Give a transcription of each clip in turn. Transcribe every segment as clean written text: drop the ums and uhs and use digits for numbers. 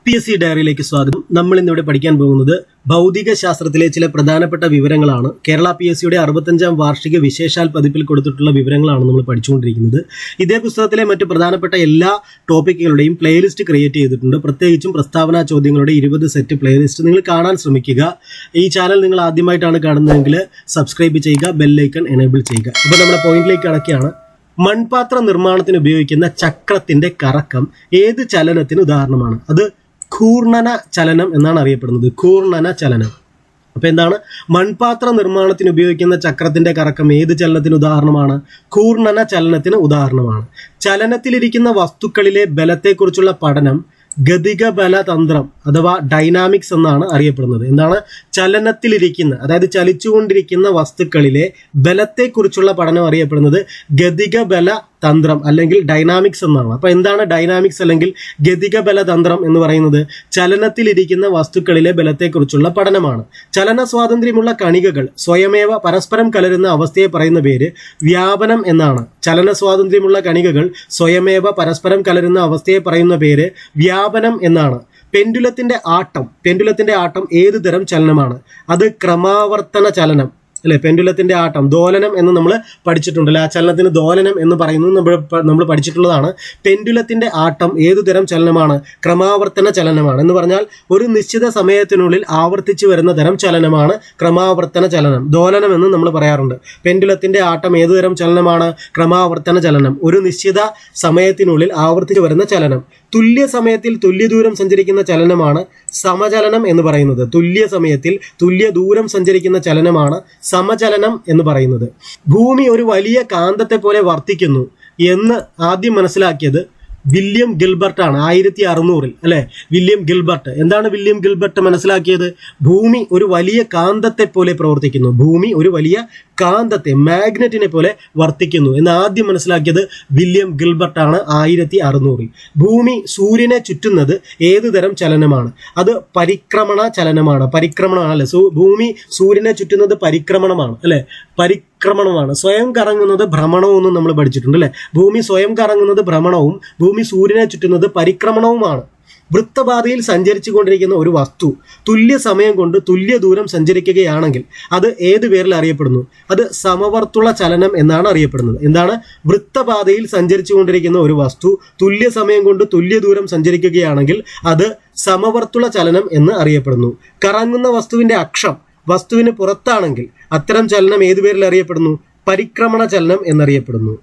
PSC ഡയറിയിലേക്ക് സ്വാഗതം. നമ്മൾ ഇന്നിവിടെ പഠിക്കാൻ പോകുന്നത് ഭൗതിക ശാസ്ത്രത്തിലെ ചില പ്രധാനപ്പെട്ട വിവരങ്ങളാണ്. കേരള PSCയുടെ 65ാം വാർഷിക വിശേഷാൽ പതിപ്പിൽ കൊടുത്തിട്ടുള്ള വിവരങ്ങളാണ് നമ്മൾ പഠിച്ചുകൊണ്ടിരിക്കുന്നത്. ഇതേ പുസ്തകത്തിലെ മറ്റ് പ്രധാനപ്പെട്ട എല്ലാ ടോപ്പിക്കുകളുടെയും പ്ലേലിസ്റ്റ് ക്രിയേറ്റ് ചെയ്തിട്ടുണ്ട്. പ്രത്യേകിച്ചും പ്രസ്താവന ചോദ്യങ്ങളുടെ 20 സെറ്റ് പ്ലേലിസ്റ്റ് നിങ്ങൾ കാണാൻ ശ്രമിക്കുക. ഈ ചാനൽ നിങ്ങൾ ആദ്യമായിട്ടാണ് കാണുന്നതെങ്കിൽ സബ്സ്ക്രൈബ് ചെയ്യുക, ബെല്ലൈക്കൺ എനേബിൾ ചെയ്യുക. അപ്പോൾ നമ്മുടെ പോയിന്റിലേക്ക് കടക്കുകയാണ്. മൺപാത്ര നിർമ്മാണത്തിന് ഉപയോഗിക്കുന്ന ചക്രത്തിന്റെ കറക്കം ഏത് ചലനത്തിന് ഉദാഹരണമാണ്? അത് ഘൂർണന ചലനം എന്നാണ് അറിയപ്പെടുന്നത്. ഘൂർണന ചലനം. അപ്പൊ എന്താണ്? മൺപാത്ര നിർമ്മാണത്തിന് ഉപയോഗിക്കുന്ന ചക്രത്തിന്റെ കറക്കം ഏത് ചലനത്തിന് ഉദാഹരണമാണ്? ഘൂർണന ചലനത്തിന് ഉദാഹരണമാണ്. ചലനത്തിലിരിക്കുന്ന വസ്തുക്കളിലെ ബലത്തെക്കുറിച്ചുള്ള പഠനം ഗതിക ബലതന്ത്രം അഥവാ ഡൈനാമിക്സ് എന്നാണ് അറിയപ്പെടുന്നത്. എന്താണ്? ചലനത്തിലിരിക്കുന്ന, അതായത് ചലിച്ചുകൊണ്ടിരിക്കുന്ന വസ്തുക്കളിലെ ബലത്തെക്കുറിച്ചുള്ള പഠനം അറിയപ്പെടുന്നത് ഗതിക ബല തന്ത്രം അല്ലെങ്കിൽ ഡൈനാമിക്സ് എന്നാണ്. അപ്പൊ എന്താണ് ഡൈനാമിക്സ് അല്ലെങ്കിൽ ഗതിക ബലതന്ത്രം എന്ന് പറയുന്നത്? ചലനത്തിലിരിക്കുന്ന വസ്തുക്കളിലെ ബലത്തെക്കുറിച്ചുള്ള പഠനമാണ്. ചലന സ്വാതന്ത്ര്യമുള്ള കണികകൾ സ്വയമേവ പരസ്പരം കലരുന്ന അവസ്ഥയെ പറയുന്ന പേര് വ്യാപനം എന്നാണ്. ചലന സ്വാതന്ത്ര്യമുള്ള കണികകൾ സ്വയമേവ പരസ്പരം കലരുന്ന അവസ്ഥയെ പറയുന്ന പേര് വ്യാപനം എന്നാണ്. പെൻഡുലത്തിന്റെ ആട്ടം ഏത് തരം ചലനമാണ്? അത് ക്രമാവർത്തന ചലനം അല്ലെ? പെൻഡുലത്തിന്റെ ആട്ടം, ദോലനം എന്ന് നമ്മൾ പഠിച്ചിട്ടുണ്ടല്ലോ. ആ ചലനത്തിന് ദോലനം എന്ന് പറയുന്നത് നമ്മൾ പഠിച്ചിട്ടുള്ളതാണ്. പെൻഡുലത്തിന്റെ ആട്ടം ഏതു തരം ചലനമാണ്? ക്രമാവർത്തന ചലനമാണ്. എന്ന് പറഞ്ഞാൽ ഒരു നിശ്ചിത സമയത്തിനുള്ളിൽ ആവർത്തിച്ചു വരുന്ന തരം ചലനമാണ് ക്രമാവർത്തന ചലനം. ദോലനം എന്ന് നമ്മൾ പറയാറുണ്ട്. പെൻഡുലത്തിന്റെ ആട്ടം ഏതു തരം ചലനമാണ്? ക്രമാവർത്തന ചലനം. ഒരു നിശ്ചിത സമയത്തിനുള്ളിൽ ആവർത്തിച്ചു വരുന്ന ചലനം. തുല്യ സമയത്തിൽ തുല്യ ദൂരം സഞ്ചരിക്കുന്ന ചലനമാണ് സമചലനം എന്ന് പറയുന്നത്. തുല്യ സമയത്തിൽ തുല്യ ദൂരം സഞ്ചരിക്കുന്ന ചലനമാണ് സമചലനം എന്ന് പറയുന്നത്. ഭൂമി ഒരു വലിയ കാന്തത്തെ പോലെ വർത്തിക്കുന്നു എന്ന് ആദ്യം മനസ്സിലാക്കിയത് വില്യം ഗിൽബർട്ട് ആണ്. 1600 അല്ലെ? William Gilbert. എന്താണ് വില്യം ഗിൽബർട്ട് മനസ്സിലാക്കിയത്? ഭൂമി ഒരു വലിയ കാന്തത്തെ പോലെ പ്രവർത്തിക്കുന്നു. ഭൂമി ഒരു വലിയ കാന്തത്തെ, മാഗ്നറ്റിനെ പോലെ വർത്തിക്കുന്നു എന്ന് ആദ്യം മനസ്സിലാക്കിയത് വില്യം ഗിൽബർട്ട് ആണ് 1600. ഭൂമി സൂര്യനെ ചുറ്റുന്നത് ഏതു തരം ചലനമാണ്? അത് പരിക്രമണ ചലനമാണ്. പരിക്രമണമാണ് അല്ലെ? ഭൂമി സൂര്യനെ ചുറ്റുന്നത് പരിക്രമണമാണ് അല്ലെ? പരിക്രമണമാണ്. സ്വയം കറങ്ങുന്നത് ഭ്രമണവും നമ്മൾ പഠിച്ചിട്ടുണ്ട് അല്ലെ? ഭൂമി സ്വയം കറങ്ങുന്നത് ഭ്രമണവും ഭൂമി സൂര്യനെ ചുറ്റുന്നത് പരിക്രമണവുമാണ്. വൃത്തപാതയിൽ സഞ്ചരിച്ചു കൊണ്ടിരിക്കുന്ന ഒരു വസ്തു തുല്യ സമയം കൊണ്ട് തുല്യ ദൂരം സഞ്ചരിക്കുകയാണെങ്കിൽ അത് ഏത് പേരിൽ അറിയപ്പെടുന്നു? അത് സമവർത്തുള ചലനം എന്നാണ് അറിയപ്പെടുന്നത്. എന്താണ്? വൃത്തപാതയിൽ സഞ്ചരിച്ചു കൊണ്ടിരിക്കുന്ന ഒരു വസ്തു തുല്യ സമയം കൊണ്ട് തുല്യ ദൂരം സഞ്ചരിക്കുകയാണെങ്കിൽ അത് സമവർത്തുള ചലനം എന്ന് അറിയപ്പെടുന്നു. കറങ്ങുന്ന വസ്തുവിന്റെ അക്ഷം വസ്തുവിന് പുറത്താണെങ്കിൽ അത്തരം ചലനം ഏതു പേരിൽ അറിയപ്പെടുന്നു? പരിക്രമണ ചലനം എന്നറിയപ്പെടുന്നു.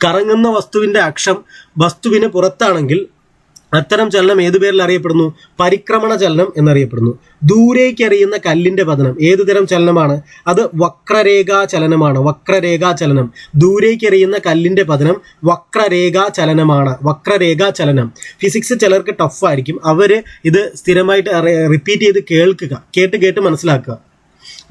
കറങ്ങുന്ന വസ്തുവിന്റെ അക്ഷം വസ്തുവിന് പുറത്താണെങ്കിൽ അത്തരം ചലനം ഏതു പേരിൽ അറിയപ്പെടുന്നു? പരിക്രമണ ചലനം എന്നറിയപ്പെടുന്നു. ദൂരേക്ക് എറിയുന്ന കല്ലിന്റെ പതനം ഏതു തരം ചലനമാണ്? അത് വക്രരേഖാ ചലനമാണ്. വക്രരേഖാ ചലനം. ദൂരേക്ക് എറിയുന്ന കല്ലിന്റെ പതനം വക്രരേഖാ ചലനമാണ്. വക്രരേഖാ ചലനം. ഫിസിക്സ് ചിലർക്ക് ടഫായിരിക്കും. അവര് ഇത് സ്ഥിരമായിട്ട് റിപ്പീറ്റ് ചെയ്ത് കേട്ട് മനസ്സിലാക്കുക.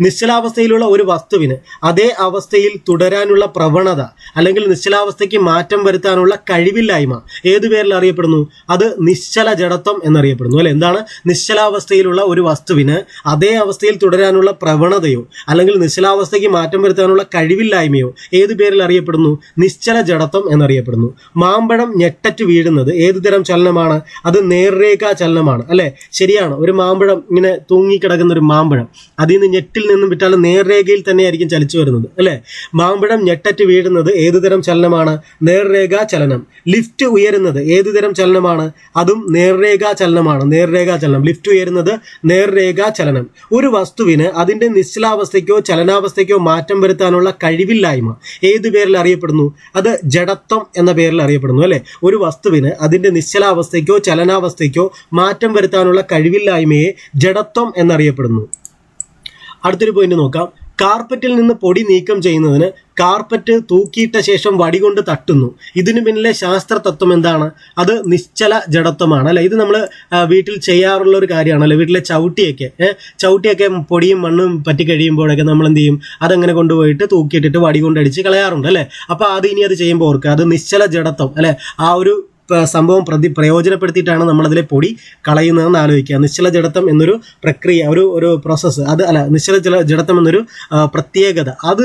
നിശ്ചലാവസ്ഥയിലുള്ള ഒരു വസ്തുവിന് അതേ അവസ്ഥയിൽ തുടരാനുള്ള പ്രവണത അല്ലെങ്കിൽ നിശ്ചലാവസ്ഥയ്ക്ക് മാറ്റം വരുത്താനുള്ള കഴിവില്ലായ്മ ഏതു പേരിൽ അറിയപ്പെടുന്നു? അത് നിശ്ചല ജഡത്വം എന്നറിയപ്പെടുന്നു അല്ലെ? എന്താണ്? നിശ്ചലാവസ്ഥയിലുള്ള ഒരു വസ്തുവിന് അതേ അവസ്ഥയിൽ തുടരാനുള്ള പ്രവണതയോ അല്ലെങ്കിൽ നിശ്ചലാവസ്ഥയ്ക്ക് മാറ്റം വരുത്താനുള്ള കഴിവില്ലായ്മയോ ഏതു പേരിൽ അറിയപ്പെടുന്നു? നിശ്ചല ജഡത്വം എന്നറിയപ്പെടുന്നു. മാമ്പഴം ഞെട്ടറ്റ് വീഴുന്നത് ഏതു തരം ചലനമാണ്? അത് നേർരേഖാ ചലനമാണ് അല്ലെ? ശരിയാണ്. ഒരു മാമ്പഴം ഇങ്ങനെ തൂങ്ങിക്കിടക്കുന്ന ഒരു മാമ്പഴം അതിൽ നിന്ന് ഞെട്ടിൽ നിന്നും വിട്ടാലും നേർരേഖയിൽ തന്നെയായിരിക്കും ചലിച്ചു വരുന്നത് അല്ലെ? മാമ്പഴം ഞെട്ടറ്റ് വീഴുന്നത് ഏതുതരം ചലനമാണ്? നേർരേഖാ ചലനം. ലിഫ്റ്റ് ഉയരുന്നത് ഏതുതരം ചലനമാണ്? അതും നേർരേഖാ ചലനമാണ്. നേർരേഖാ ചലനം. ലിഫ്റ്റ് ഉയരുന്നത് നേർരേഖാ ചലനം. ഒരു വസ്തുവിന് അതിന്റെ നിശ്ചലാവസ്ഥയ്ക്കോ ചലനാവസ്ഥയ്ക്കോ മാറ്റം വരുത്താനുള്ള കഴിവില്ലായ്മ ഏതു പേരിൽ അറിയപ്പെടുന്നു? അത് ജഡത്വം എന്ന പേരിൽ അറിയപ്പെടുന്നു അല്ലെ? ഒരു വസ്തുവിന് അതിന്റെ നിശ്ചലാവസ്ഥയ്ക്കോ ചലനാവസ്ഥയ്ക്കോ മാറ്റം വരുത്താനുള്ള കഴിവില്ലായ്മയെ ജഡത്വം എന്നറിയപ്പെടുന്നു. അടുത്തൊരു പോയിന്റ് നോക്കാം. കാർപ്പറ്റിൽ നിന്ന് പൊടി നീക്കം ചെയ്യുന്നതിന് കാർപ്പറ്റ് തൂക്കിയിട്ട ശേഷം വടികൊണ്ട് തട്ടുന്നു. ഇതിനു പിന്നിലെ ശാസ്ത്ര തത്വം എന്താണ്? അത് നിശ്ചല ജഡത്വമാണ് അല്ലെ? ഇത് നമ്മൾ വീട്ടിൽ ചെയ്യാറുള്ള ഒരു കാര്യമാണ് അല്ലെ? വീട്ടിലെ ചവിട്ടിയൊക്കെ പൊടിയും മണ്ണും പറ്റി കഴിയുമ്പോഴൊക്കെ നമ്മൾ എന്ത് ചെയ്യും? അതങ്ങനെ കൊണ്ടുപോയിട്ട് തൂക്കിയിട്ടിട്ട് വടി കൊണ്ടടിച്ച് കളയാറുണ്ട് അല്ലെ? അപ്പൊ അത് ചെയ്യുമ്പോൾ ഓർക്കുക, അത് നിശ്ചല ജഡത്വം അല്ലെ? ആ ഒരു സംഭവം പ്രയോജനപ്പെടുത്തിയിട്ടാണ് നമ്മളതിലെ പൊടി കളയുന്നതെന്ന് ആലോചിക്കുക. നിശ്ചല ജഡത്വം എന്നൊരു പ്രക്രിയ, ഒരു പ്രോസസ്സ്, അത് അല്ല, നിശ്ചല ജഡത്വം എന്നൊരു പ്രത്യേകത അത്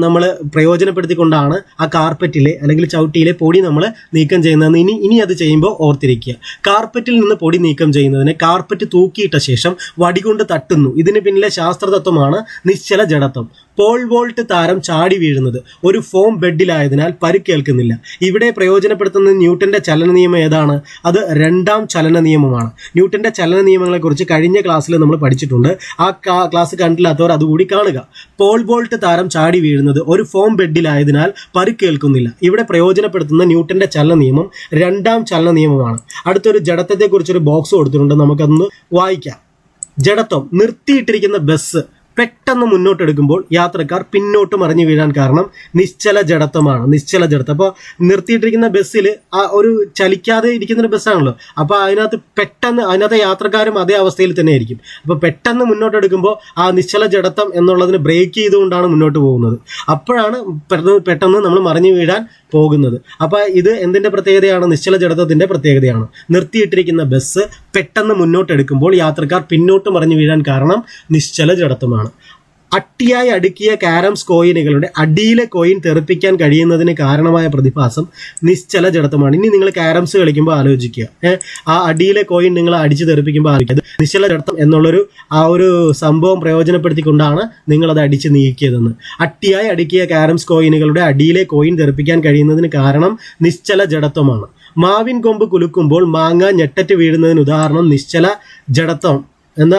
നമ്മൾ പ്രയോജനപ്പെടുത്തിക്കൊണ്ടാണ് ആ കാർപ്പറ്റിലെ അല്ലെങ്കിൽ ചവിട്ടിയിലെ പൊടി നമ്മൾ നീക്കം ചെയ്യുന്നതെന്ന് ഇനി അത് ചെയ്യുമ്പോൾ ഓർത്തിരിക്കുക. കാർപ്പറ്റിൽ നിന്ന് പൊടി നീക്കം ചെയ്യുന്നതിന് കാർപ്പറ്റ് തൂക്കിയിട്ട ശേഷം വടികൊണ്ട് തട്ടുന്നു. ഇതിന് പിന്നിലെ ശാസ്ത്രതത്വമാണ് നിശ്ചല ജഡത്വം. പോൾ വോൾട്ട് താരം ചാടി വീഴുന്നത് ഒരു ഫോം ബെഡിലായതിനാൽ പരിക്കേൽക്കുന്നില്ല. ഇവിടെ പ്രയോജനപ്പെടുത്തുന്ന ന്യൂട്ടന്റെ ചലന നിയമം ഏതാണ്? അത് രണ്ടാം ചലന നിയമമാണ്. ന്യൂട്ടന്റെ ചലന നിയമങ്ങളെക്കുറിച്ച് കഴിഞ്ഞ ക്ലാസ്സിൽ നമ്മൾ പഠിച്ചിട്ടുണ്ട്. ആ ക്ലാസ് കണ്ടില്ലാത്തവർ അതുകൂടി കാണുക. പോൾ വോൾട്ട് താരം ചാടി വീഴുന്നത് ഒരു ഫോം ബെഡിലായതിനാൽ പരിക്കേൽക്കുന്നില്ല. ഇവിടെ പ്രയോജനപ്പെടുത്തുന്ന ന്യൂട്ടന്റെ ചലന നിയമം രണ്ടാം ചലന നിയമമാണ്. അടുത്തൊരു ജഡത്വത്തെക്കുറിച്ചൊരു ബോക്സ് കൊടുത്തിട്ടുണ്ട്, നമുക്കതൊന്ന് വായിക്കാം. ജഡത്വം: നിർത്തിയിട്ടിരിക്കുന്ന ബസ് പെട്ടെന്ന് മുന്നോട്ടെടുക്കുമ്പോൾ യാത്രക്കാർ പിന്നോട്ട് മറിഞ്ഞു വീഴാൻ കാരണം നിശ്ചല ജഡത്വമാണ്. നിശ്ചല ജഡത്വം. അപ്പോൾ നിർത്തിയിട്ടിരിക്കുന്ന ബസ്സിൽ ആ ഒരു ചലിക്കാതെ ഇരിക്കുന്ന ഒരു ബസ്സാണല്ലോ, അപ്പോൾ അതിനകത്തെ യാത്രക്കാരും അതേ അവസ്ഥയിൽ തന്നെ ആയിരിക്കും. അപ്പോൾ പെട്ടെന്ന് മുന്നോട്ടെടുക്കുമ്പോൾ ആ നിശ്ചല ജഡത്വം എന്നുള്ളതിന് ബ്രേക്ക് ചെയ്തുകൊണ്ടാണ് മുന്നോട്ട് പോകുന്നത്. അപ്പോഴാണ് പെട്ടെന്ന് നമ്മൾ മറിഞ്ഞു വീഴാൻ പോകുന്നത്. അപ്പോൾ ഇത് എന്തിൻ്റെ പ്രത്യേകതയാണ്? നിശ്ചല ജഡത്വത്തിൻ്റെ പ്രത്യേകതയാണ്. നിർത്തിയിട്ടിരിക്കുന്ന ബസ് പെട്ടെന്ന് മുന്നോട്ടെടുക്കുമ്പോൾ യാത്രക്കാർ പിന്നോട്ട് മറിഞ്ഞു വീഴാൻ കാരണം നിശ്ചല ജഡത്വമാണ്. അട്ടിയായി അടുക്കിയ കാരംസ് കോയിനുകളുടെ അടിയിലെ കോയിൻ തെറിപ്പിക്കാൻ കഴിയുന്നതിന് കാരണമായ പ്രതിഭാസം നിശ്ചല ജഡത്വമാണ്. ഇനി നിങ്ങൾ കാരംസ് കളിക്കുമ്പോൾ ആലോചിക്കുക, ആ അടിയിലെ കോയിൻ നിങ്ങൾ അടിച്ച് തെറിപ്പിക്കുമ്പോൾ ആലോചിക്കുക, നിശ്ചല ജഡത്വം എന്നുള്ളൊരു ആ ഒരു സംഭവം പ്രയോജനപ്പെടുത്തിക്കൊണ്ടാണ് നിങ്ങളത് അടിച്ച് നീക്കിയതെന്ന്. അട്ടിയായി അടുക്കിയ കാരംസ് കോയിനുകളുടെ അടിയിലെ കോയിൻ തെറിപ്പിക്കാൻ കഴിയുന്നതിന് കാരണം നിശ്ചല ജഡത്വമാണ്. മാവിൻ കൊമ്പ് കുലുക്കുമ്പോൾ മാങ്ങ ഞെട്ടറ്റ് വീഴുന്നതിന് ഉദാഹരണം നിശ്ചല ജഡത്വം എന്ന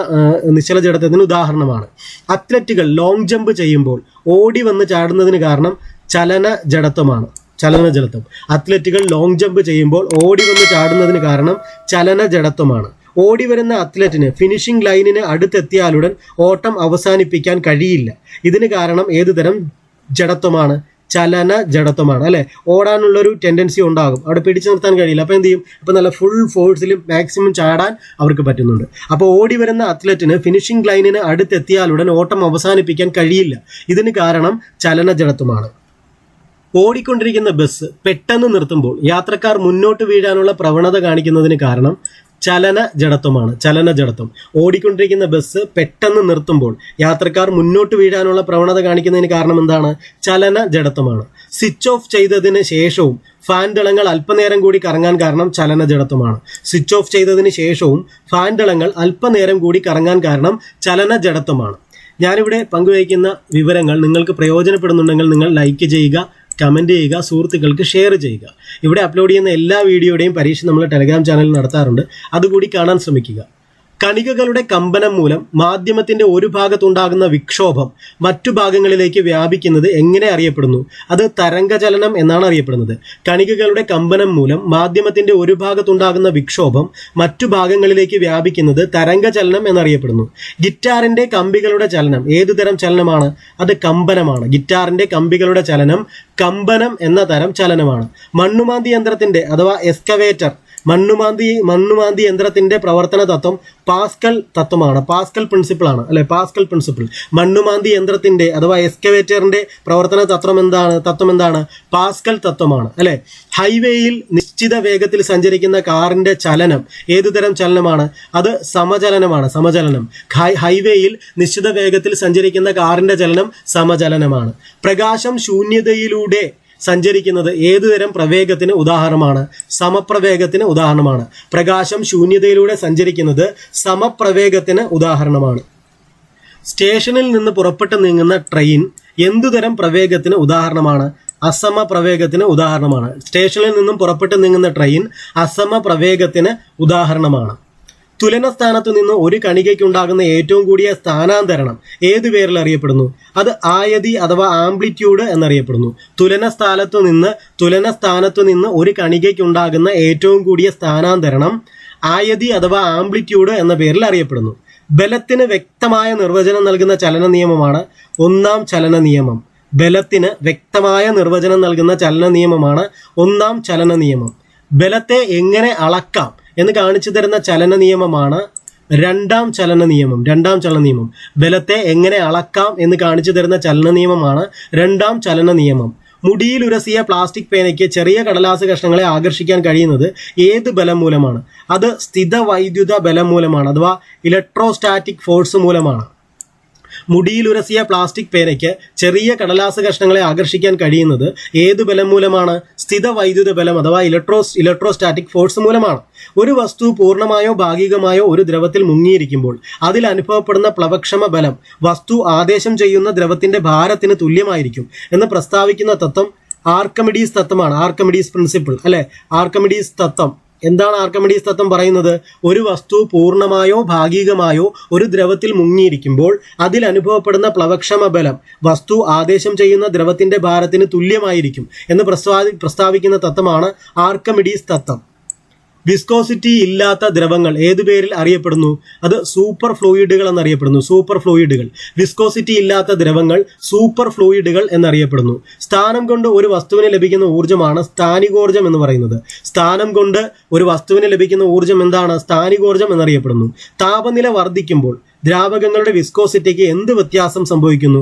നിശ്ചല ജഡത്വത്തിന് ഉദാഹരണമാണ്. അത്ലറ്റുകൾ ലോങ് ജമ്പ് ചെയ്യുമ്പോൾ ഓടി വന്ന് ചാടുന്നതിന് കാരണം ചലന ജഡത്വമാണ്. ചലന ജഡത്വം. അത്ലറ്റുകൾ ലോങ് ജമ്പ് ചെയ്യുമ്പോൾ ഓടി വന്ന് ചാടുന്നതിന് കാരണം ചലന ജഡത്വമാണ്. ഓടി വരുന്ന അത്ലറ്റിന് ഫിനിഷിംഗ് ലൈനിന് അടുത്തെത്തിയാലുടൻ ഓട്ടം അവസാനിപ്പിക്കാൻ കഴിയില്ല. ഇതിന് കാരണം ഏതുതരം ജഡത്വമാണ്? ചലന ജഡത്വമാണ്. അല്ലെ, ഓടാനുള്ളൊരു ടെൻഡൻസി ഉണ്ടാകും, അവിടെ പിടിച്ചു നിർത്താൻ കഴിയില്ല. അപ്പോൾ എന്ത് ചെയ്യും? അപ്പോൾ നല്ല ഫുൾ ഫോഴ്സിലും മാക്സിമം ചാടാൻ അവർക്ക് പറ്റുന്നുണ്ട്. അപ്പോൾ ഓടി വരുന്ന അത്ലറ്റിന് ഫിനിഷിംഗ് ലൈനിന് അടുത്തെത്തിയാലുടൻ ഓട്ടം അവസാനിപ്പിക്കാൻ കഴിയില്ല. ഇതിന് കാരണം ചലന ജഡത്വമാണ്. ഓടിക്കൊണ്ടിരിക്കുന്ന ബസ് പെട്ടെന്ന് നിർത്തുമ്പോൾ യാത്രക്കാർ മുന്നോട്ട് വീഴാനുള്ള പ്രവണത കാണിക്കുന്നതിന് കാരണം ചലന ജഡത്വമാണ്. ചലന ജഡത്വം. ഓടിക്കൊണ്ടിരിക്കുന്ന ബസ് പെട്ടെന്ന് നിർത്തുമ്പോൾ യാത്രക്കാർ മുന്നോട്ട് വീഴാനുള്ള പ്രവണത കാണിക്കുന്നതിന് കാരണം എന്താണ്? ചലന ജഡത്വമാണ്. സ്വിച്ച് ഓഫ് ചെയ്തതിന് ശേഷവും ഫാൻ ദളങ്ങൾ അല്പനേരം കൂടി കറങ്ങാൻ കാരണം ചലന ജഡത്വമാണ്. സ്വിച്ച് ഓഫ് ചെയ്തതിന് ശേഷവും ഫാൻ ദളങ്ങൾ അല്പനേരം കൂടി കറങ്ങാൻ കാരണം ചലന ജഡത്വമാണ്. ഞാനിവിടെ പങ്കുവയ്ക്കുന്ന വിവരങ്ങൾ നിങ്ങൾക്ക് പ്രയോജനപ്പെടുന്നുണ്ടെങ്കിൽ നിങ്ങൾ ലൈക്ക് ചെയ്യുക, കമൻറ്റ് ചെയ്യുക, സുഹൃത്തുക്കൾക്ക് ഷെയർ ചെയ്യുക. ഇവിടെ അപ്ലോഡ് ചെയ്യുന്ന എല്ലാ വീഡിയോയുടെയും പരീക്ഷ നമ്മൾ ടെലഗ്രാം ചാനലിൽ നടത്താറുണ്ട്, അതുകൂടി കാണാൻ ശ്രമിക്കുക. കണികകളുടെ കമ്പനം മൂലം മാധ്യമത്തിന്റെ ഒരു ഭാഗത്തുണ്ടാകുന്ന വിക്ഷോഭം മറ്റു ഭാഗങ്ങളിലേക്ക് വ്യാപിക്കുന്നത് എങ്ങനെ അറിയപ്പെടുന്നു? അത് തരംഗചലനം എന്നാണ് അറിയപ്പെടുന്നത്. കണികകളുടെ കമ്പനം മൂലം മാധ്യമത്തിന്റെ ഒരു ഭാഗത്തുണ്ടാകുന്ന വിക്ഷോഭം മറ്റു ഭാഗങ്ങളിലേക്ക് വ്യാപിക്കുന്നത് തരംഗചലനം എന്നറിയപ്പെടുന്നു. ഗിറ്റാറിന്റെ കമ്പികളുടെ ചലനം ഏതുതരം ചലനമാണ്? അത് കമ്പനമാണ്. ഗിറ്റാറിന്റെ കമ്പികളുടെ ചലനം കമ്പനം എന്ന തരം ചലനമാണ്. മണ്ണുമാന്തി യന്ത്രത്തിന്റെ അഥവാ എക്സ്കവേറ്റർ മണ്ണുമാന്തി യന്ത്രത്തിന്റെ പ്രവർത്തന തത്വം പാസ്കൽ തത്വമാണ്. പാസ്കൽ പ്രിൻസിപ്പിൾ ആണ്, അല്ലെ? Pascal principle. മണ്ണുമാന്തി യന്ത്രത്തിന്റെ അഥവാ എക്സ്കവേറ്ററിന്റെ പ്രവർത്തന തത്വം എന്താണ്? പാസ്കൽ തത്വമാണ്, അല്ലെ? ഹൈവേയിൽ നിശ്ചിത വേഗത്തിൽ സഞ്ചരിക്കുന്ന കാറിന്റെ ചലനം ഏതുതരം ചലനമാണ്? അത് സമചലനമാണ്. സമചലനം. ഹൈവേയിൽ നിശ്ചിത വേഗത്തിൽ സഞ്ചരിക്കുന്ന കാറിന്റെ ചലനം സമചലനമാണ്. പ്രകാശം ശൂന്യതയിലൂടെ സഞ്ചരിക്കുന്നത് ഏതുതരം പ്രവേഗത്തിന് ഉദാഹരണമാണ്? സമപ്രവേഗത്തിന് ഉദാഹരണമാണ്. പ്രകാശം ശൂന്യതയിലൂടെ സഞ്ചരിക്കുന്നത് സമപ്രവേഗത്തിന് ഉദാഹരണമാണ്. സ്റ്റേഷനിൽ നിന്ന് പുറപ്പെട്ട് നീങ്ങുന്ന ട്രെയിൻ എന്തുതരം പ്രവേഗത്തിന് ഉദാഹരണമാണ്? അസമപ്രവേഗത്തിന് ഉദാഹരണമാണ്. സ്റ്റേഷനിൽ നിന്നും പുറപ്പെട്ട് നീങ്ങുന്ന ട്രെയിൻ അസമപ്രവേഗത്തിന് ഉദാഹരണമാണ്. തുലന സ്ഥാനത്തു നിന്ന് ഒരു കണികയ്ക്കുണ്ടാകുന്ന ഏറ്റവും കൂടിയ സ്ഥാനാന്തരണം ഏതു പേരിൽ അറിയപ്പെടുന്നു? അത് ആയതി അഥവാ ആംപ്ലിറ്റ്യൂഡ് എന്നറിയപ്പെടുന്നു. തുലന സ്ഥാനത്തു നിന്ന് ഒരു കണികയ്ക്കുണ്ടാകുന്ന ഏറ്റവും കൂടിയ സ്ഥാനാന്തരണം ആയതി അഥവാ ആംപ്ലിറ്റ്യൂഡ് എന്ന പേരിൽ അറിയപ്പെടുന്നു. ബലത്തിന് വ്യക്തമായ നിർവചനം നൽകുന്ന ചലന നിയമമാണ് ഒന്നാം ചലന നിയമം. ബലത്തിന് വ്യക്തമായ നിർവചനം നൽകുന്ന ചലന നിയമമാണ് ഒന്നാം ചലന നിയമം. ബലത്തെ എങ്ങനെ അളക്കാം എന്ന് കാണിച്ചു തരുന്ന ചലന നിയമമാണ് രണ്ടാം ചലന നിയമം. ബലത്തെ എങ്ങനെ അളക്കാം എന്ന് കാണിച്ചു തരുന്ന ചലന നിയമമാണ് രണ്ടാം ചലന നിയമം. മുടിയിൽ ഉരസിയ പ്ലാസ്റ്റിക് പേനയ്ക്ക് ചെറിയ കടലാസ് കഷ്ണങ്ങളെ ആകർഷിക്കാൻ കഴിയുന്നത് ഏത് ബലം മൂലമാണ്? അത് സ്ഥിത വൈദ്യുത ബലം മൂലമാണ്, അഥവാ ഇലക്ട്രോസ്റ്റാറ്റിക് ഫോഴ്സ് മൂലമാണ്. മുടിയിൽ ഉരസിയ പ്ലാസ്റ്റിക് പേനയ്ക്ക് ചെറിയ കടലാസ് കഷ്ണങ്ങളെ ആകർഷിക്കാൻ കഴിയുന്നത് ഏത് ബലം മൂലമാണ്? സ്ഥിത വൈദ്യുത ബലം അഥവാ ഇലക്ട്രോസ്റ്റാറ്റിക് ഫോഴ്സ് മൂലമാണ്. ഒരു വസ്തു പൂർണ്ണമായോ ഭാഗികമായോ ഒരു ദ്രവത്തിൽ മുങ്ങിയിരിക്കുമ്പോൾ അതിൽ അനുഭവപ്പെടുന്ന പ്ലവക്ഷമ ബലം വസ്തു ആദേശം ചെയ്യുന്ന ദ്രവത്തിന്റെ ഭാരത്തിന് തുല്യമായിരിക്കും എന്ന് പ്രസ്താവിക്കുന്ന തത്വം ആർക്കിമിഡീസ് തത്വമാണ്. ആർക്കിമിഡീസ് പ്രിൻസിപ്പിൾ അല്ലെ, ആർക്കിമിഡീസ് തത്വം. എന്താണ് ആർക്കിമിഡീസ് തത്വം പറയുന്നത്? ഒരു വസ്തു പൂർണ്ണമായോ ഭാഗികമായോ ഒരു ദ്രവത്തിൽ മുങ്ങിയിരിക്കുമ്പോൾ അതിൽ അനുഭവപ്പെടുന്ന പ്ലവക്ഷമ ബലം വസ്തു ആദേശം ചെയ്യുന്ന ദ്രവത്തിന്റെ ഭാരത്തിന് തുല്യമായിരിക്കും എന്ന് പ്രസ്താവിക്കുന്ന തത്വമാണ് ആർക്കിമിഡീസ് തത്വം. വിസ്കോസിറ്റി ഇല്ലാത്ത ദ്രവങ്ങൾ ഏതു പേരിൽ അറിയപ്പെടുന്നു? അത് സൂപ്പർ ഫ്ലൂയിഡുകൾ എന്നറിയപ്പെടുന്നു. സൂപ്പർ ഫ്ലൂയിഡുകൾ. വിസ്കോസിറ്റി ഇല്ലാത്ത ദ്രവങ്ങൾ സൂപ്പർ ഫ്ലൂയിഡുകൾ എന്നറിയപ്പെടുന്നു. സ്ഥാനം കൊണ്ട് ഒരു വസ്തുവിന് ലഭിക്കുന്ന ഊർജ്ജമാണ് സ്ഥാനികോർജ്ജം എന്ന് പറയുന്നത്. സ്ഥാനം കൊണ്ട് ഒരു വസ്തുവിന് ലഭിക്കുന്ന ഊർജ്ജം എന്താണ്? സ്ഥാനികോർജ്ജം എന്നറിയപ്പെടുന്നു. താപനില വർദ്ധിക്കുമ്പോൾ ദ്രാവകങ്ങളുടെ വിസ്കോസിറ്റിക്ക് എന്ത് വ്യത്യാസം സംഭവിക്കുന്നു?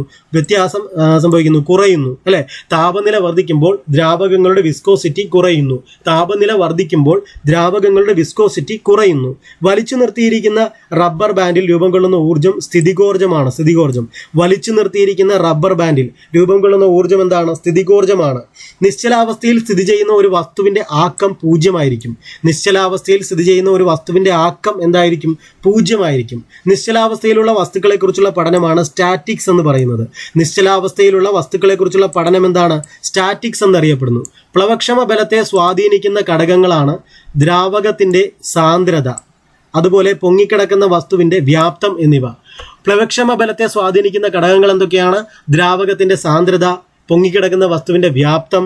കുറയുന്നു അല്ലെ. താപനില വർദ്ധിക്കുമ്പോൾ ദ്രാവകങ്ങളുടെ വിസ്കോസിറ്റി കുറയുന്നു. താപനില വർദ്ധിക്കുമ്പോൾ ദ്രാവകങ്ങളുടെ വിസ്കോസിറ്റി കുറയുന്നു. വലിച്ചു നിർത്തിയിരിക്കുന്ന റബ്ബർ ബാൻഡിൽ രൂപം കൊള്ളുന്ന ഊർജ്ജം സ്ഥിതികോർജ്ജമാണ്. സ്ഥിതികോർജ്ജം. വലിച്ചു നിർത്തിയിരിക്കുന്ന റബ്ബർ ബാൻഡിൽ രൂപം കൊള്ളുന്ന ഊർജ്ജം എന്താണ്? സ്ഥിതികോർജ്ജമാണ്. നിശ്ചലാവസ്ഥയിൽ സ്ഥിതി ചെയ്യുന്ന ഒരു വസ്തുവിന്റെ ആക്കം 0 നിശ്ചലാവസ്ഥയിൽ സ്ഥിതി ചെയ്യുന്ന ഒരു വസ്തുവിന്റെ ആക്കം എന്തായിരിക്കും? 0 നിശ്ചലാവസ്ഥയിലുള്ള വസ്തുക്കളെ കുറിച്ചുള്ള പഠനമാണ് സ്റ്റാറ്റിക്സ് എന്ന് പറയുന്നത്. നിശ്ചലാവസ്ഥയിലുള്ള വസ്തുക്കളെ കുറിച്ചുള്ള പഠനം എന്താണ്? സ്റ്റാറ്റിക്സ് എന്നറിയപ്പെടുന്നു. പ്ലവക്ഷമ ബലത്തെ സ്വാധീനിക്കുന്ന ഘടകങ്ങളാണ് ദ്രാവകത്തിന്റെ സാന്ദ്രത, അതുപോലെ പൊങ്ങിക്കിടക്കുന്ന വസ്തുവിന്റെ വ്യാപ്തം എന്നിവ. പ്ലവക്ഷമ ബലത്തെ സ്വാധീനിക്കുന്ന ഘടകങ്ങൾ എന്തൊക്കെയാണ്? ദ്രാവകത്തിന്റെ സാന്ദ്രത, പൊങ്ങിക്കിടക്കുന്ന വസ്തുവിന്റെ വ്യാപ്തം.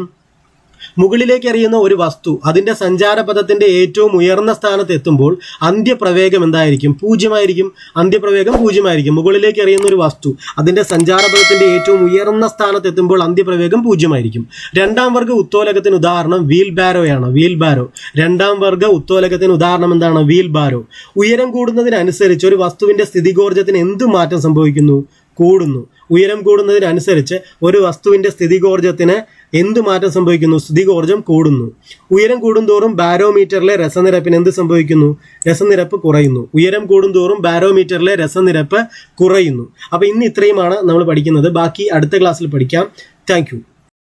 മുകളിലേക്ക് എറിയുന്ന ഒരു വസ്തു അതിന്റെ സഞ്ചാരപഥത്തിന്റെ ഏറ്റവും ഉയർന്ന സ്ഥാനത്ത് എത്തുമ്പോൾ അന്ത്യപ്രവേഗം എന്തായിരിക്കും? 0 അന്ത്യപ്രവേഗം 0 മുകളിലേക്ക് എറിയുന്ന ഒരു വസ്തു അതിന്റെ സഞ്ചാരപഥത്തിന്റെ ഏറ്റവും ഉയർന്ന സ്ഥാനത്ത് എത്തുമ്പോൾ അന്ത്യപ്രവേഗം 0 രണ്ടാം വർഗ ഉത്തോലകത്തിന് ഉദാഹരണം വീൽ ബാരോയാണ്. വീൽ ബാരോ. രണ്ടാം വർഗ ഉത്തോലകത്തിന് ഉദാഹരണം എന്താണ്? വീൽ ബാരോ. ഉയരം കൂടുന്നതിനനുസരിച്ച് ഒരു വസ്തുവിന്റെ സ്ഥിതികോർജ്ജത്തിന് എന്ത് മാറ്റം സംഭവിക്കുന്നു? കൂടുന്നു. ഉയരം കൂടുന്നതിനനുസരിച്ച് ഒരു വസ്തുവിന്റെ സ്ഥിതികോർജ്ജത്തിന് എന്ത് മാറ്റം സംഭവിക്കുന്നു? സ്ഥിതികോർജ്ജം കൂടുന്നു. ഉയരം കൂടുന്തോറും ബാരോമീറ്ററിലെ രസനിരപ്പിന് എന്ത് സംഭവിക്കുന്നു? രസനിരപ്പ് കുറയുന്നു. ഉയരം കൂടുന്തോറും ബാരോമീറ്ററിലെ രസനിരപ്പ് കുറയുന്നു. അപ്പോൾ ഇന്ന് ഇത്രയുമാണ് നമ്മൾ പഠിക്കുന്നത്. ബാക്കി അടുത്ത ക്ലാസ്സിൽ പഠിക്കാം. താങ്ക്